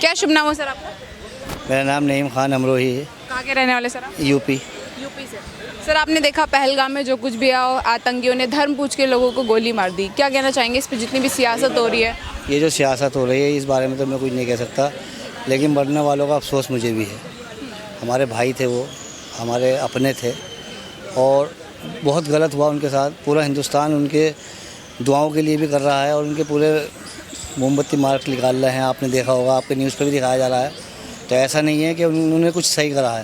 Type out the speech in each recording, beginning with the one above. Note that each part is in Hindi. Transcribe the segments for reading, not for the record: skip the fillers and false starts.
क्या शुभ नाम हो सर आपका? मेरा नाम नईम खान अमरोही है। कहाँ के रहने वाले सर आप? यूपी। यूपी से। सर आपने देखा पहलगाम में जो कुछ भी आओ आतंकियों ने धर्म पूछ के लोगों को गोली मार दी, क्या कहना चाहेंगे इस पर जितनी भी सियासत हो रही है? ये जो सियासत हो रही है इस बारे में तो मैं कुछ नहीं कह सकता, लेकिन मरने वालों का अफसोस मुझे भी है। हमारे भाई थे, वो हमारे अपने थे और बहुत गलत हुआ उनके साथ। पूरा हिंदुस्तान उनके दुआओं के लिए भी कर रहा है और उनके पूरे मोमबत्ती मार्क निकाल रहे हैं। आपने देखा होगा, आपके न्यूज़ पे भी दिखाया जा रहा है। तो ऐसा नहीं है कि उन्होंने कुछ सही करा है,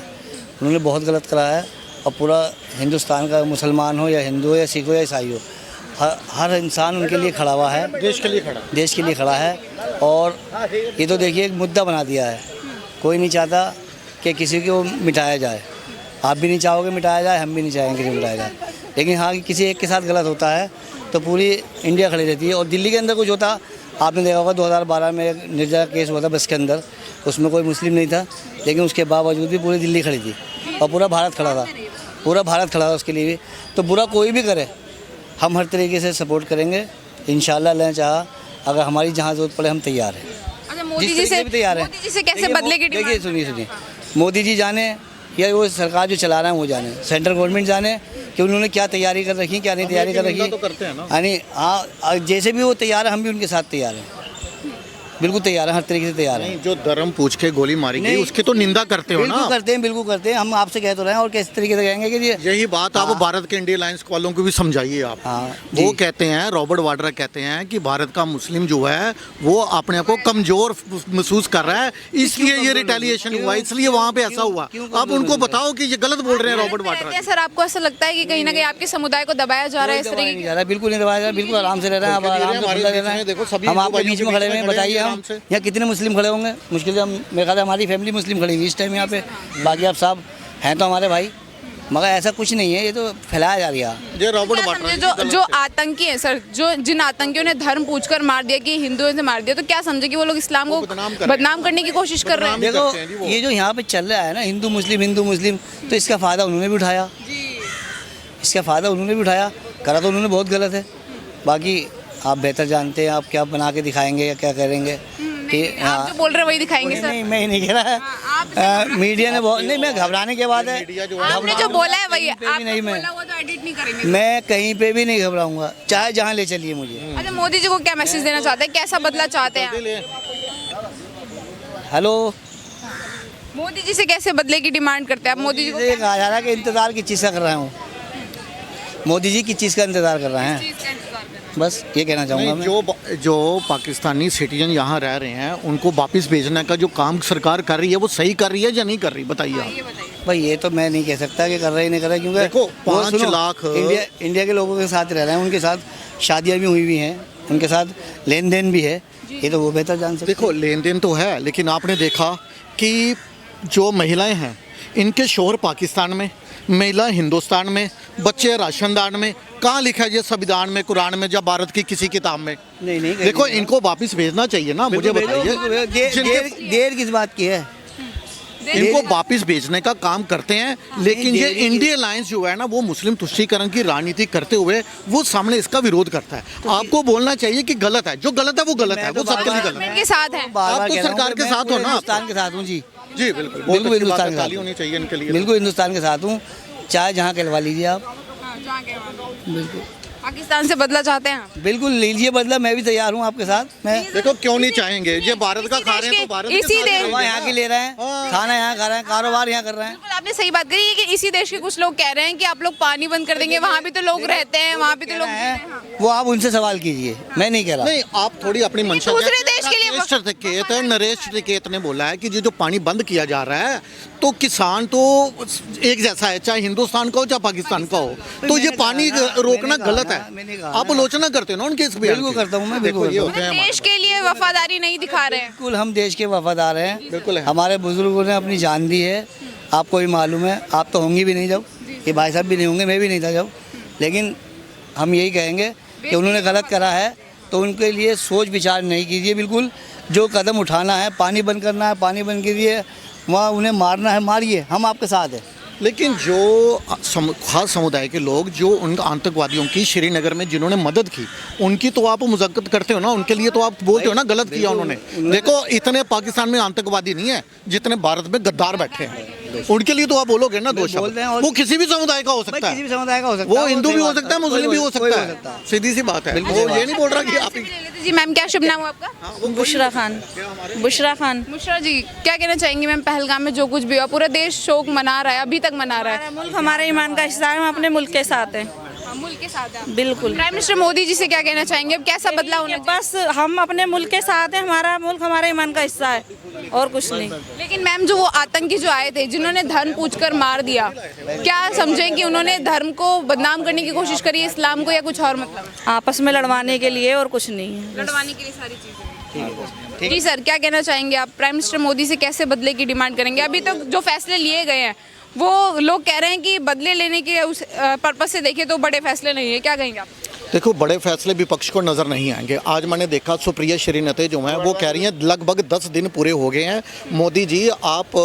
उन्होंने बहुत गलत करा है। और पूरा हिंदुस्तान का मुसलमान हो या हिंदू हो या सिख हो या ईसाई हो, हर इंसान उनके लिए खड़ा हुआ है, देश के लिए खड़ा है। और ये तो देखिए एक मुद्दा बना दिया है। कोई नहीं चाहता कि किसी को मिटाया जाए। आप भी नहीं चाहोगे मिटाया जाए, हम भी नहीं चाहेंगे कि मिटाया जाए। लेकिन हाँ, किसी एक के साथ गलत होता है तो पूरी इंडिया खड़ी रहती है। और दिल्ली के अंदर कुछ होता, आपने देखा होगा 2012 में एक निर्भया केस हुआ था बस के अंदर, उसमें कोई मुस्लिम नहीं था, लेकिन उसके बावजूद भी पूरी दिल्ली खड़ी थी और पूरा भारत खड़ा था, पूरा भारत खड़ा था उसके लिए भी। तो बुरा कोई भी करे, हम हर तरीके से सपोर्ट करेंगे इंशाल्लाह। अल्लाह ने चाहा, अगर हमारी जहाँ जरूरत पड़े हम तैयार हैं। अच्छा, मोदी जी से तैयार हैं। मोदी जी से कैसे बदले की देखिए, सुनिए, मोदी जी जाने या वो सरकार जो चला रहे हैं वो जाने, सेंट्रल गवर्नमेंट जाने कि उन्होंने क्या तैयारी कर रखी, क्या नहीं तैयारी कर रखी। तो करते हैं ना। यानी हाँ, जैसे भी वो तैयार है हम भी उनके साथ तैयार हैं, बिल्कुल तैयार है, हर तरीके से तैयार है। जो धर्म पूछ के गोली मारी गई उसकी तो निंदा करते हो ना? बिल्कुल करते हैं। हम आपसे कह तो रहे हैं और किस तरीके से कहेंगे कि यही बात आप भारत के इंडिया अलायंस वालों को भी समझाइए आप। वो कहते हैं, रॉबर्ट वाड्रा कहते हैं कि भारत का मुस्लिम जो है वो अपने को कमजोर महसूस कर रहा है, इसलिए ये रिटेलिएशन हुआ, इसलिए वहाँ पे ऐसा हुआ। आप उनको बताओ कि ये गलत बोल रहे हैं रॉबर्ट वाड्रा। सर आपको ऐसा लगता है कि कहीं ना कहीं आपके समुदाय को दबाया जा रहा है? इस तरीके बिल्कुल नहीं दबाया जा रहा, बिल्कुल आराम से रह रहे हैं। हम आपके बीच में खड़े हैं, बताइए हम यहाँ कितने मुस्लिम खड़े होंगे? मुश्किल से मेरे ख्याल से हमारी फैमिली मुस्लिम खड़ी हुई इस टाइम यहाँ पे। बाकी आप साहब हैं तो हमारे भाई, मगर ऐसा कुछ नहीं है, ये तो फैलाया जा रहा है। ये रॉबर्ट वाड्रा जो आतंकी है सर, जिन आतंकियों ने धर्म पूछकर मार दिया कि हिंदुओं से मार दिया, तो क्या समझे कि वो लोग इस्लाम को बदनाम करने की कोशिश कर रहे हैं? देखो, ये जो यहाँ पे चल रहा है ना हिंदू मुस्लिम, तो इसका फ़ायदा उन्होंने भी उठाया, करा तो उन्होंने बहुत गलत है। बाकी आप बेहतर जानते हैं, आप क्या बना के दिखाएंगे या क्या करेंगे। आप जो बोल रहे हैं वही दिखाएंगे सर। नहीं, मैं नहीं कह रहा। मीडिया ने बहुत नहीं, मैं घबराने के बाद है, आपने जो बोला है वही नहीं, बोला वो तो एडिट नहीं करेंगे। मैं कहीं पे भी नहीं घबराऊंगा, चाहे जहाँ ले चलिए मुझे। अच्छा, मोदी जी को क्या मैसेज देना चाहते हैं, कैसा बदला चाहते हैं? हेलो, मोदी जी से कैसे बदले की डिमांड करते हैं आप? मोदी जी को ये कहा जा रहा है कि इंतजार किस चीज़ का कर रहा हूँ, मोदी जी किस चीज़ का इंतजार कर रहे हैं, बस ये कहना चाहूँगा मैं। जो पाकिस्तानी सिटीजन यहाँ रह रहे हैं उनको वापस भेजने का जो काम सरकार कर रही है वो सही कर रही है या नहीं कर रही, बताइए आप। भाई ये तो मैं नहीं कह सकता कि कर रहे नहीं कर रहे, क्योंकि देखो 5 लाख इंडिया के लोगों के साथ रह रहे हैं, उनके साथ शादियाँ भी हुई हैं, उनके साथ लेन देन भी है, ये तो वो बेहतर जान सकते। देखो लेन देन तो है, लेकिन आपने देखा कि जो महिलाएं हैं इनके शोहर पाकिस्तान में, महिला हिंदुस्तान में, बच्चे राशनदान में, कहाँ लिखा है ये संविधान में, कुरान में, या भारत की किसी किताब में? नहीं, देखो इनको वापस भेजना चाहिए ना, मुझे बताइए। देर किस बात की है? इनको वापस भेजने का काम करते हैं, लेकिन ये इंडिया अलायंस जो है ना वो मुस्लिम तुष्टीकरण की राजनीति करते हुए वो सामने इसका विरोध करता है। आपको बोलना चाहिए कि गलत है, जो गलत है वो गलत है, वो सबके लिए गलत है। के साथ है, आप तो सरकार के साथ हो ना? हिंदुस्तान के साथ हूँ जी, बिल्कुल हिंदुस्तान के साथ होनी चाहिए इनके लिए। बिल्कुल हिंदुस्तान के साथ हूँ, चाहे जहाँ कहलवा लीजिए आप। बिल्कुल पाकिस्तान से बदला चाहते हैं आप? बिल्कुल लीजिए बदला, मैं भी तैयार हूँ आपके साथ। मैं देखो क्यों नहीं चाहेंगे, ये भारत का खा रहे हैं तो भारत के इसी देश यहाँ की ले रहे हैं, खाना यहाँ खा रहे हैं, कारोबार यहाँ कर रहे हैं। बिल्कुल आपने सही बात करी है कि इसी देश के कुछ लोग कह रहे हैं कि आप लोग पानी बंद कर देंगे, वहाँ भी तो लोग रहते हैं, वहाँ भी तो लोग हैं। वो आप उनसे सवाल कीजिए, मैं नहीं कह रहा। नहीं, आप थोड़ी अपनी मंशा। दूसरे देश के लिए नरेश टिकैत ने बोला है कि जो पानी बंद किया जा रहा है तो किसान तो एक जैसा है, चाहे हिंदुस्तान का हो चाहे पाकिस्तान का हो, तो ये पानी रोकना गलत है। आप आलोचना करते हो ना उनके इस बयान की? बिल्कुल करता हूँ मैं, बिल्कुल देश के लिए वफादारी नहीं दिखा रहे हैं। बिल्कुल हम देश के वफादार हैं, बिल्कुल है। हमारे बुजुर्गों ने अपनी जान दी है, आपको भी मालूम है, आप तो होंगी भी नहीं जब, ये भाई साहब भी नहीं होंगे, मैं भी नहीं था जब, लेकिन हम यही कहेंगे कि उन्होंने गलत करा है तो उनके लिए सोच विचार नहीं कीजिए। बिल्कुल जो कदम उठाना है, पानी बंद करना है, पानी बंद कीजिए, वहाँ उन्हें मारना है मारिए, हम आपके साथ हैं। लेकिन जो खास समुदाय के लोग जो उन आतंकवादियों की श्रीनगर में जिन्होंने मदद की, उनकी तो आप मुज़क्कत करते हो ना, उनके लिए तो आप बोलते हो ना गलत किया उन्होंने। देखो इतने पाकिस्तान में आतंकवादी नहीं है जितने भारत में गद्दार बैठे हैं, उनके लिए तो आप बोलोगे ना दो शब्द। वो किसी भी समुदाय का हो सकता है, किसी भी समुदाय का हो सकता है, वो हिंदू भी हो सकता है, मुस्लिम भी हो सकता है, सीधी सी बात है। वो ये नहीं बोल रहा कि आप जी मैम, क्या शुभ नाम है आपका? बुशरा खान। बुशरा खान। मुशरा जी, क्या कहना चाहेंगी मैम, पहलगाम में जो कुछ भी हुआ पूरा देश शोक मना रहा है, अभी तक मना रहा है। हमारा मुल्क हमारे ईमान का हिस्सा है, हम अपने मुल्क के साथ हैं। मुल्क के साथ है। बिल्कुल। प्राइम मिनिस्टर मोदी जी से क्या कहना चाहेंगे, अब कैसा बदलाव होना चाहिए? बस हम अपने मुल्क के साथ हैं, हमारा मुल्क हमारे ईमान का हिस्सा है और कुछ नहीं। लेकिन मैम जो वो आतंकी जो आए थे जिन्होंने धर्म पूछकर मार दिया, क्या समझें कि उन्होंने धर्म को बदनाम करने की कोशिश करी है, इस्लाम को, या कुछ और मतलब आपस में लड़वाने के लिए और कुछ नहीं है। लड़वाने के लिए सारी चीजें? जी सर, क्या कहना चाहेंगे आप, प्राइम मिनिस्टर मोदी से कैसे बदले की डिमांड करेंगे? अभी तक जो फैसले लिए गए हैं वो लोग कह रहे हैं कि बदले लेने के उस पर्पज से देखें तो बड़े फैसले नहीं है, क्या कहेंगे आप? देखो बड़े फैसले विपक्ष को नज़र नहीं आएंगे। आज मैंने देखा सुप्रिया श्रीनाथ जो हैं वो कह रही हैं लगभग 10 दिन पूरे हो गए हैं, मोदी जी आप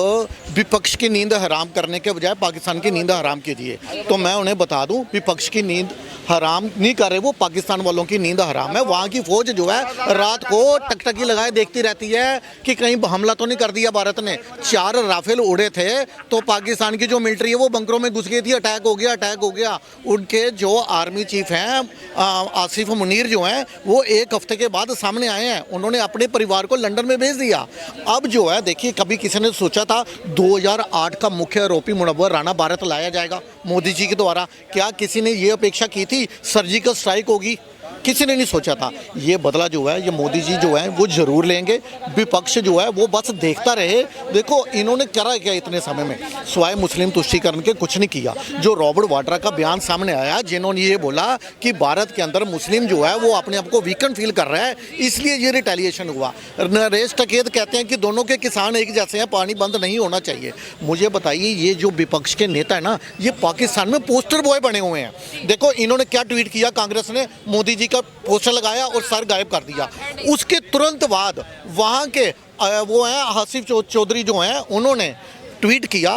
विपक्ष की नींद हराम करने के बजाय पाकिस्तान की नींद हराम कीजिए। तो मैं उन्हें बता दूं, विपक्ष की नींद हराम नहीं कर रहे, वो पाकिस्तान वालों की नींद हराम है। वहाँ की फौज जो है रात को टकटकी लगाए देखती रहती है कि कहीं हमला तो नहीं कर दिया भारत ने। 4 राफेल उड़े थे तो पाकिस्तान की जो मिलिट्री है वो बंकरों में घुस गई थी, अटैक हो गया, अटैक हो गया। उनके जो आर्मी चीफ हैं आसिफ मुनीर जो हैं वो 1 हफ्ते के बाद सामने आए हैं, उन्होंने अपने परिवार को लंदन में भेज दिया। अब जो है देखिए, कभी किसी ने सोचा था 2008 का मुख्य आरोपी मुनव्वर राणा भारत लाया जाएगा मोदी जी के द्वारा? क्या किसी ने ये अपेक्षा की थी सर्जिकल स्ट्राइक होगी? किसी ने नहीं सोचा था। ये बदला जो है ये मोदी जी जो है वो जरूर लेंगे, विपक्ष जो है वो बस देखता रहे। देखो इन्होंने करा क्या इतने समय में, स्वाय मुस्लिम तुष्टीकरण के कुछ नहीं किया। जो रॉबर्ट वाड्रा का बयान सामने आया जिन्होंने ये बोला कि भारत के अंदर मुस्लिम जो है वो अपने आप को वीकन फील कर रहा है, इसलिए ये रिटेलिएशन हुआ। नरेश टकेत कहते हैं कि दोनों के किसान एक जैसे हैं, पानी बंद नहीं होना चाहिए। मुझे बताइए ये जो विपक्ष के नेता है ना, ये पाकिस्तान में पोस्टर बॉय बने हुए हैं। देखो इन्होंने क्या ट्वीट किया, कांग्रेस ने मोदी जी का पोस्टर लगाया और सर गायब कर दिया। उसके तुरंत बाद वहाँ के वो हैं हासिफ चौधरी जो हैं, उन्होंने ट्वीट किया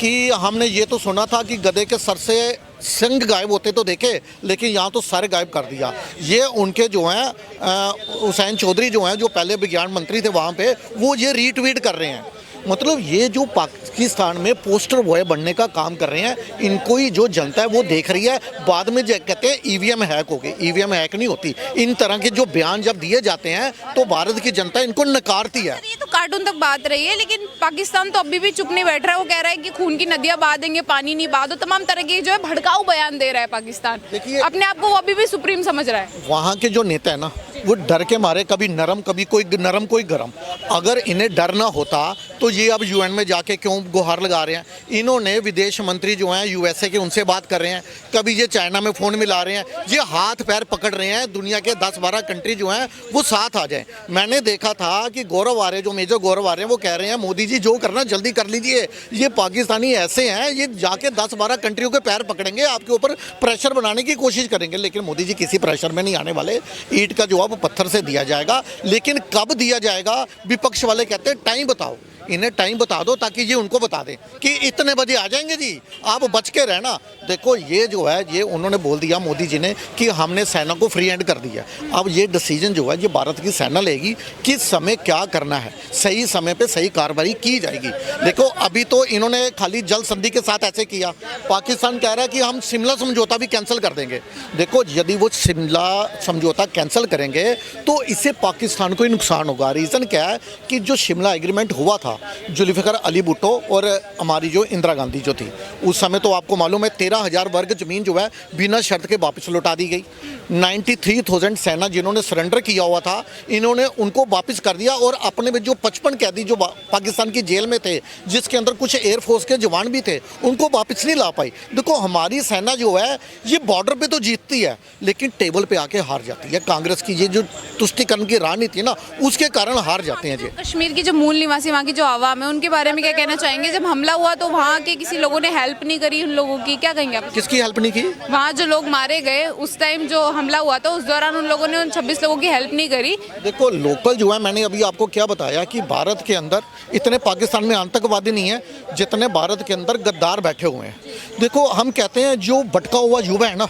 कि हमने ये तो सुना था कि गधे के सर से सिंग गायब होते तो देखे, लेकिन यहाँ तो सर गायब कर दिया। ये उनके जो हैं हुसैन चौधरी जो हैं, जो पहले विज्ञान मंत्री थे वहाँ पे, वो ये रीट्वीट कर रहे हैं। मतलब ये जो पाकिस्तान में पोस्टर बॉय बनने का काम कर रहे हैं, इनको ही जो जनता है वो देख रही है। बाद में जो कहते हैं ईवीएम हैक हो गई, ईवीएम हैक नहीं होती। इन तरह के जो बयान जब दिए जाते हैं तो भारत की जनता इनको नकारती है। ये तो कार्टून तक बात रही है, लेकिन पाकिस्तान तो अभी भी चुप नहीं बैठ रहा है। वो कह रहा है कि खून की नदियां बहा देंगे, पानी नहीं बहा दो, तमाम तरह के जो है भड़काऊ बयान दे रहा है पाकिस्तान। देखिए अपने आप को वो अभी भी सुप्रीम समझ रहा है। वहाँ के जो नेता है ना, वो डर के मारे कभी नरम, कभी कोई नरम कोई गरम। अगर इन्हें डर ना होता तो ये अब यूएन में जाके क्यों गुहार लगा रहे हैं? इन्होंने विदेश मंत्री जो हैं यूएसए के, उनसे बात कर रहे हैं, कभी ये चाइना में फ़ोन मिला रहे हैं, ये हाथ पैर पकड़ रहे हैं दुनिया के 10-12 कंट्री जो हैं वो साथ आ जाएं। मैंने देखा था कि गौरव आर्य, जो मेजर गौरव आर्य हैं, वो कह रहे हैं मोदी जी जो करना जल्दी कर लीजिए, ये पाकिस्तानी ऐसे हैं, ये जाके 10-12 कंट्रियों के पैर पकड़ेंगे, आपके ऊपर प्रेशर बनाने की कोशिश करेंगे। लेकिन मोदी जी किसी प्रेशर में नहीं आने वाले। ईंट का जवाब पत्थर से दिया जाएगा, लेकिन कब दिया जाएगा? विपक्ष वाले कहते हैं टाइम बताओ, इन्हें टाइम बता दो ताकि ये उनको बता दें कि इतने बजे आ जाएंगे जी, आप बच के रहना। देखो ये जो है ये उन्होंने बोल दिया मोदी जी ने कि हमने सेना को फ्री हैंड कर दिया। अब ये डिसीजन जो है ये भारत की सेना लेगी कि समय क्या करना है, सही समय पे सही कार्रवाई की जाएगी। देखो अभी तो इन्होंने खाली जल संधि के साथ ऐसे किया, पाकिस्तान कह रहा है कि हम शिमला समझौता भी कैंसिल कर देंगे। देखो यदि वो शिमला समझौता कैंसिल करेंगे तो इससे पाकिस्तान को ही नुकसान होगा। रीज़न क्या है कि जो शिमला एग्रीमेंट हुआ था जुल्फिकार अली भुट्टो और हमारी जो इंदिरा गांधी जो थी, उस समय तो आपको मालूम है 13,000 वर्ग ज़मीन जो है बिना शर्त के वापस लौटा दी गई। 93,000 सेना जिन्होंने सरेंडर किया हुआ था, इन्होंने उनको वापस कर दिया। और अपने में जो 55 कैदी जो पाकिस्तान की जेल में थे, जिसके अंदर कुछ एयरफोर्स के जवान भी थे, उनको वापस नहीं ला पाई। देखो हमारी सेना जो है ये बॉर्डर पे तो जीतती है, लेकिन टेबल पे आके हार जाती है। कांग्रेस की ये जो तुष्टीकरण की राजनीति है ना, उसके कारण हार जाते हैं। कश्मीर की जो मूल निवासी, वहाँ की जो जो आवाम है उनके बारे में क्या कहना चाहेंगे? जब हमला हुआ तो वहाँ के किसी लोगों ने हेल्प नहीं करी उन लोगों की, क्या कहेंगे आप? किसकी हेल्प नहीं की? वहाँ जो लोग मारे गए उस टाइम जो हमला हुआ था उस दौरान उन लोगों ने उन 26 लोगों की हेल्प नहीं करी। देखो लोकल जो है, मैंने अभी आपको क्या बताया कि भारत के अंदर इतने पाकिस्तान में आतंकवादी नहीं है जितने भारत के अंदर गद्दार बैठे हुए हैं। देखो हम कहते हैं जो भटका हुआ युवा है ना,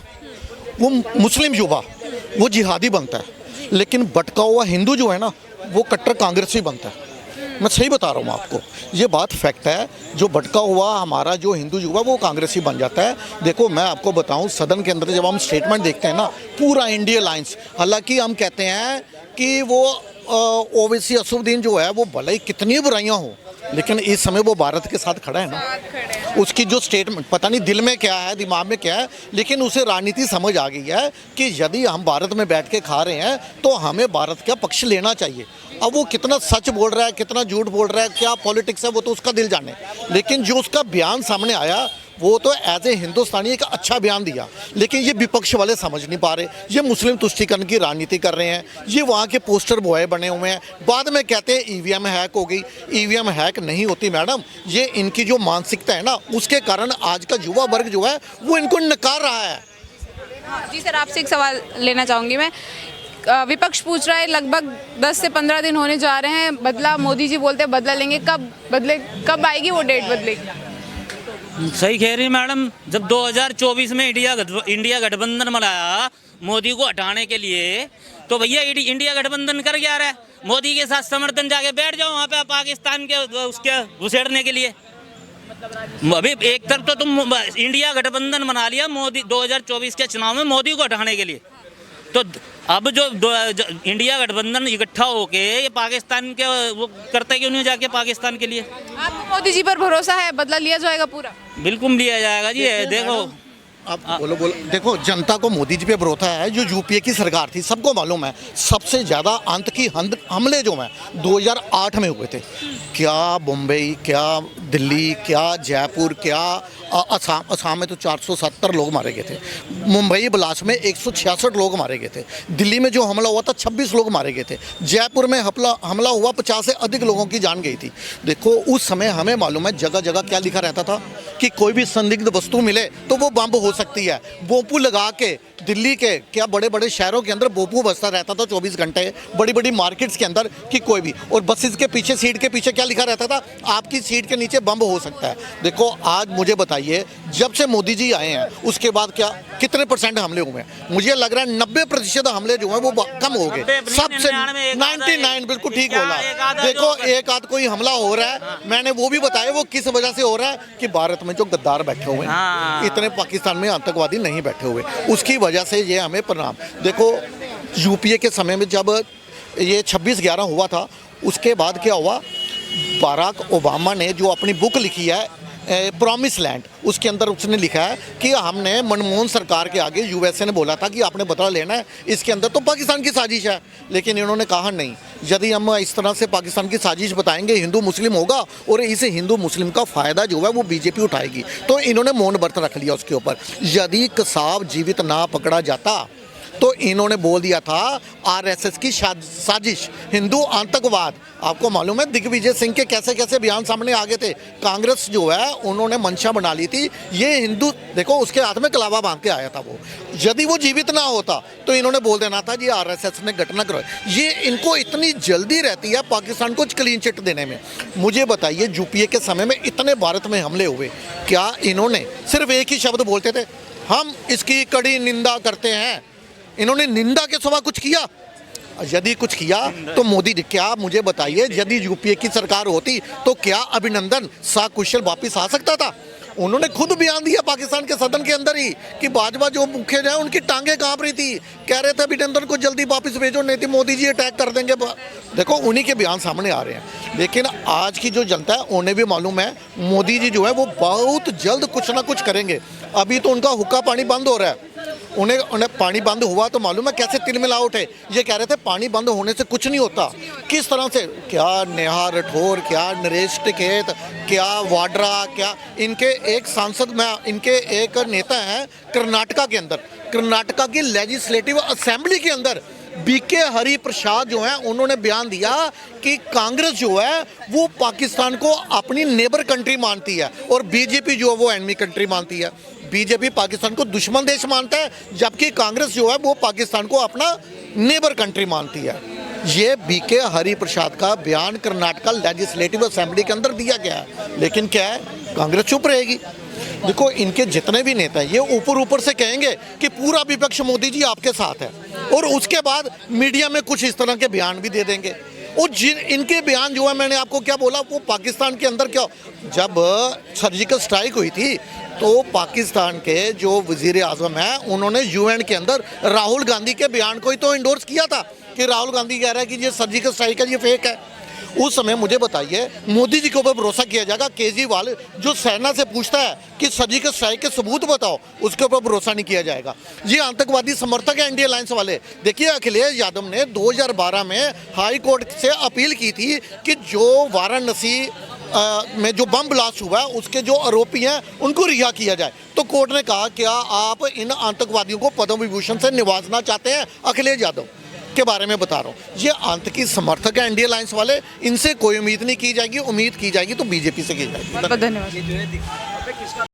वो मुस्लिम युवा वो जिहादी बनता है, लेकिन भटका हुआ हिंदू जो है ना वो कट्टर कांग्रेसी बनता है। मैं सही बता रहा हूँ आपको, ये बात फैक्ट है। जो भटका हुआ हमारा जो हिंदू युवा वो कांग्रेसी बन जाता है। देखो मैं आपको बताऊँ, सदन के अंदर जब हम स्टेटमेंट देखते हैं ना, पूरा इंडिया अलायंस, हालांकि हम कहते हैं कि वो ओवैसी असुद्दीन जो है वो भले ही कितनी बुराइयाँ हो, लेकिन इस समय वो भारत के साथ खड़ा है ना। उसकी जो स्टेटमेंट, पता नहीं दिल में क्या है दिमाग में क्या है, लेकिन उसे राजनीति समझ आ गई है कि यदि हम भारत में बैठ के खा रहे हैं तो हमें भारत का पक्ष लेना चाहिए। अब वो कितना सच बोल रहा है कितना झूठ बोल रहा है, क्या पॉलिटिक्स है वो तो उसका दिल जाने, लेकिन जो उसका बयान सामने आया वो तो एज ए हिंदुस्तानी एक अच्छा बयान दिया। लेकिन ये विपक्ष वाले समझ नहीं पा रहे, ये मुस्लिम तुष्टीकरण की राजनीति कर रहे हैं, ये वहाँ के पोस्टर बॉय बने हुए हैं। बाद में कहते हैं ईवीएम हैक हो गई। ईवीएम हैक नहीं होती मैडम, ये इनकी जो मानसिकता है ना उसके कारण आज का युवा वर्ग जो है वो इनको नकार रहा है। जी सर, आपसे एक सवाल लेना चाहूँगी मैं। विपक्ष पूछ रहा है, लगभग 10 से 15 दिन होने जा रहे हैं, बदला मोदी जी बोलते हैं बदला लेंगे, कब आएगी वो डेट बदलेगी? सही कह रही मैडम, जब 2024 में इंडिया गठबंधन बनाया मोदी को हटाने के लिए, तो भैया इंडिया गठबंधन कर क्या रहा है? मोदी के साथ समर्थन जाके बैठ जाओ वहाँ पे पाकिस्तान के उसके घुसेड़ने के लिए। अभी एक तरफ तो तुम इंडिया गठबंधन बना लिया मोदी 2024 के चुनाव में मोदी को हटाने के लिए, तो अब जो इंडिया गठबंधन इकट्ठा होके ये पाकिस्तान के वो करते क्यों नहीं जाके पाकिस्तान के लिए? आपको मोदी जी पर भरोसा है, बदला लिया जाएगा पूरा? बिल्कुल लिया जाएगा जी। देखो आप बोलो। देखो जनता को मोदी जी पे भरोसा है। जो यूपीए की सरकार थी सबको मालूम है, सबसे ज़्यादा आतंकी हमले जो हैं 2008 में हुए थे। क्या मुंबई, क्या दिल्ली, क्या जयपुर, क्या असम में तो 470 लोग मारे गए थे। मुंबई ब्लास्ट में 166 लोग मारे गए थे। दिल्ली में जो हमला हुआ था 26 लोग मारे गए थे। जयपुर में हमला हुआ 50 से अधिक लोगों की जान गई थी। देखो उस समय हमें मालूम है जगह जगह क्या लिखा रहता था कि कोई भी संदिग्ध वस्तु मिले तो वो बम हो सकती है। बोपू लगा के दिल्ली के क्या बड़े बड़े शहरों के अंदर बोपू बसता रहता था 24 घंटे, बड़ी बड़ी मार्केट्स के अंदर कि कोई भी, और बसेस के पीछे सीट के पीछे क्या लिखा रहता था, आपकी सीट के नीचे बम हो सकता है। देखो आज मुझे बताइए, जब से मोदी जी आए हैं उसके बाद क्या कितने % हमले हुए हैं? मुझे लग रहा है 90% हमले जो हैं वो कम हो गए। सबसे 99 बिल्कुल ठीक बोला। देखो एक आध कोई हमला हो रहा है, मैंने वो भी बताया वो किस वजह से हो रहा है कि भारत में जो गद्दार बैठे हुए हैं, इतने पाकिस्तान में आतंकवादी नहीं बैठे हुए, उसकी वजह से ये हमें परिणाम। देखो यूपीए के समय में जब ये 26/11 हुआ था उसके बाद क्या हुआ, बराक ओबामा ने जो अपनी बुक लिखी है प्रॉमिस लैंड, उसके अंदर उसने लिखा है कि हमने मनमोहन सरकार के आगे यूएसए ने बोला था कि आपने बदला लेना है, इसके अंदर तो पाकिस्तान की साजिश है। लेकिन इन्होंने कहा नहीं, यदि हम इस तरह से पाकिस्तान की साजिश बताएंगे हिंदू मुस्लिम होगा और इस हिंदू मुस्लिम का फ़ायदा जो है वो बीजेपी उठाएगी। तो इन्होंने मौन व्रत रख लिया उसके ऊपर। यदि कसाब जीवित ना पकड़ा जाता तो इन्होंने बोल दिया था आरएसएस की साजिश, हिंदू आतंकवाद। आपको मालूम है दिग्विजय सिंह के कैसे कैसे बयान सामने आ गए थे। कांग्रेस जो है उन्होंने मंशा बना ली थी ये हिंदू, देखो उसके हाथ में कलावा बांध के आया था वो। यदि वो जीवित ना होता तो इन्होंने बोल देना था जी आरएसएस ने घटना करो। ये इनको इतनी जल्दी रहती है पाकिस्तान को क्लीन चिट देने में। मुझे बताइए यूपीए के समय में इतने भारत में हमले हुए, क्या इन्होंने सिर्फ एक ही शब्द बोलते थे, हम इसकी कड़ी निंदा करते हैं? इन्होंने निंदा के सिवा कुछ किया? यदि कुछ किया तो मोदी, क्या मुझे बताइए यदि यूपीए की सरकार होती तो क्या अभिनंदन सकुशल वापिस आ सकता था? उन्होंने खुद बयान दिया पाकिस्तान के सदन के अंदर ही कि भाजपा जो मुख्य है उनकी टांगें कांप रही थी, कह रहे थे अभिनंदन को जल्दी वापस भेजो नहीं तो मोदी जी अटैक कर देंगे। देखो उन्हीं के बयान सामने आ रहे हैं। लेकिन आज की जो जनता है उन्हें भी मालूम है मोदी जी जो है वो बहुत जल्द कुछ ना कुछ करेंगे। अभी तो उनका हुक्का पानी बंद हो रहा है, उन्हें पानी बंद हुआ तो मालूम है कैसे तिलमिला उठे। ये कह रहे थे पानी बंद होने से कुछ नहीं होता, किस तरह से, क्या नेहा राठौर, क्या नरेश टिकैत, क्या वाड्रा, क्या इनके एक सांसद में इनके एक नेता हैं कर्नाटका के अंदर, कर्नाटका की लेजिस्लेटिव असेंबली के अंदर बीके हरि प्रसाद जो है उन्होंने बयान दिया कि कांग्रेस जो है वो पाकिस्तान को अपनी नेबर कंट्री मानती है और बीजेपी जो है वो एनिमी कंट्री मानती है। बीजेपी पाकिस्तान को दुश्मन देश मानता है, जबकि कांग्रेस जो है वो पाकिस्तान को अपना नेबर कंट्री मानती है। ये बीके हरि प्रसाद का बयान कर्नाटका लेजिस्लेटिव असेंबली के अंदर दिया गया है, लेकिन क्या है, कांग्रेस चुप रहेगी। देखो, इनके जितने भी नेता हैं ये ऊपर ऊपर से कहेंगे कि पूरा विपक्ष मोदी जी आपके साथ है, और उसके बाद मीडिया में कुछ इस तरह के बयान भी दे देंगे। और जिन इनके बयान जो है, मैंने आपको क्या बोला, वो पाकिस्तान के अंदर क्या, जब सर्जिकल स्ट्राइक हुई थी तो पाकिस्तान के जो वजीर आजम हैं उन्होंने यूएन के अंदर राहुल गांधी के बयान को ही तो इंडोर्स किया था कि राहुल गांधी कह रहा है कि ये सर्जिकल स्ट्राइक है, ये फेक है। उस समय मुझे बताइए, मोदी जी के ऊपर भरोसा किया जाएगा? केजरीवाल जो सेना से पूछता है कि सर्जिकल स्ट्राइक के सबूत बताओ, उसके ऊपर भरोसा नहीं किया जाएगा। ये आतंकवादी समर्थक है एनडीए अलायंस वाले। देखिए, अखिलेश यादव ने 2012 में हाई कोर्ट से अपील की थी कि जो वाराणसी में जो बम ब्लास्ट हुआ है उसके जो आरोपी हैं उनको रिहा किया जाए। तो कोर्ट ने कहा, क्या आप इन आतंकवादियों को पद्म विभूषण से निवाजना चाहते हैं? अखिलेश यादव के बारे में बता रहा हूँ। ये आतंकी समर्थक है एनडीए अलायंस वाले, इनसे कोई उम्मीद नहीं की जाएगी। उम्मीद की जाएगी तो बीजेपी से की जाएगी। बहुत धन्यवाद।